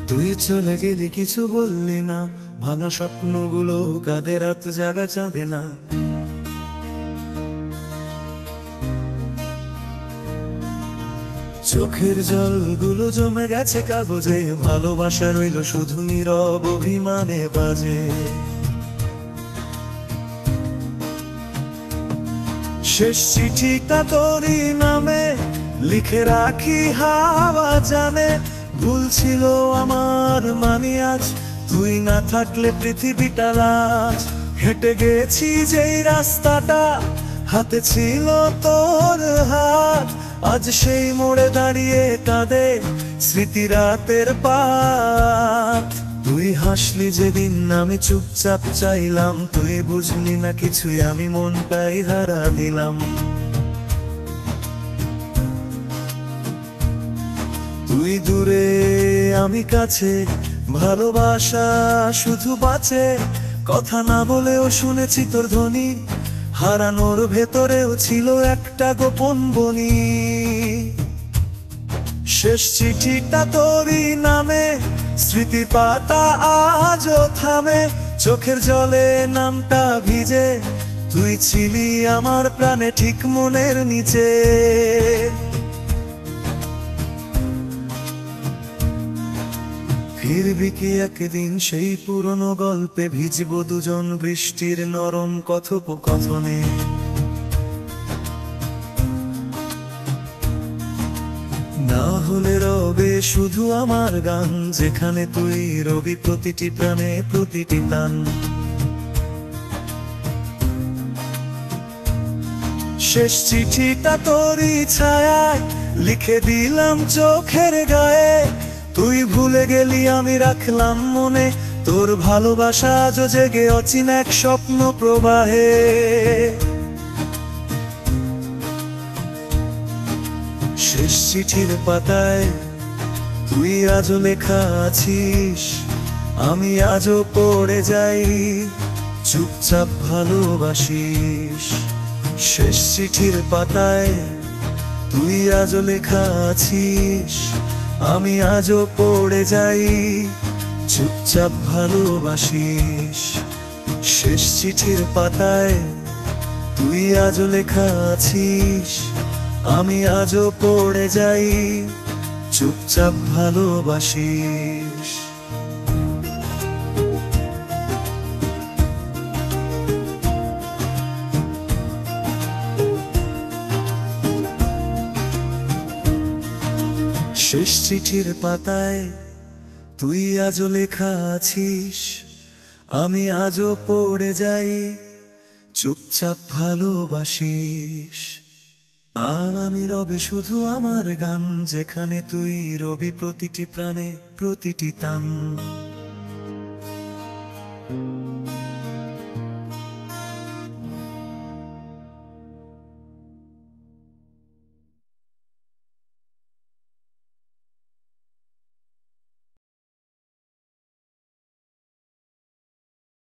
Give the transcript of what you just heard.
তুই চলে গেলি কিছু বললি না, ভাঙা স্বপ্নগুলো কাঁদে রাত জাগা চাঁদে না। চোখের জলগুলো জমে গেছে কাগজে, ভালোবাসা রইল শুধু নীরব অভিমানে বাজে। শেষ চিঠিটা তোরই নামে লিখে রাখি, হাওয়া জানে ভুল ছিল আমার, মানি আজ তুই না থাকলে পৃথিবীটা লাজ। হেঁটে গেছি যেই রাস্তাটা, হাতে ছিল তোর হাত, আজ সেই মোড়ে দাঁড়িয়ে কাঁদে স্মৃতি রাতের পাত। তুই হাসলি যেদিন আমি চুপচাপ চাইলাম, তুই বুঝলি না কিছুই, আমি মনটাই হারা দিলাম। তুই দূরে আমি কাছে, ভালোবাসা শুধু বাঁচে। কথা না বলেও শুনেছি তোর ধ্বনি, হারানোর ভেতরেও ছিল একটা গোপন বনি। শেষ চিঠিটা তোরই নামে, স্মৃতি পাতা আজও থামে, চোখের জলে নামটা ভিজে। তুই ছিলি আমার প্রাণে ঠিক মনের নিচে। ফিরবি কি একদিন সেই পুরনো গল্পে, ভিজব দুজন বৃষ্টির নরম কথোপকথনে। না হলে রবে শুধু আমার গান, যেখানে তুই রবি প্রতিটি প্রাণে প্রতিটি টান। শেষ চিঠিটা তোরই ছায়ায় লিখে দিলাম চোখের গায়ে। তুই ভুলে গেলি আমি রাখলাম মনে, তোর ভালোবাসা আজও জেগে অচিন এক স্বপ্ন প্রবাহে। শেষ চিঠির পাতায় তুই আজও লেখা আছিস, আমি আজও পড়ে যাই চুপচাপ ভালোবাসিস। শেষ চিঠির পাতায় তুই আজও লেখা আছিস, আমি আজও পড়ে যাই চুপচাপ ভালোবাসিস। শেষ চিঠির পাতায় তুই আজও লেখা আছিস, আমি আজও পড়ে যাই চুপচাপ ভালোবাসিস। শেষ চিঠির পাতায় তুই আজও লেখা আছিস, আমি আজও পড়ে যাই চুপচাপ ভালোবাসিস। আর আমি রবে শুধু আমার গান, যেখানে তুই রবি প্রতিটি প্রাণে প্রতিটি টান।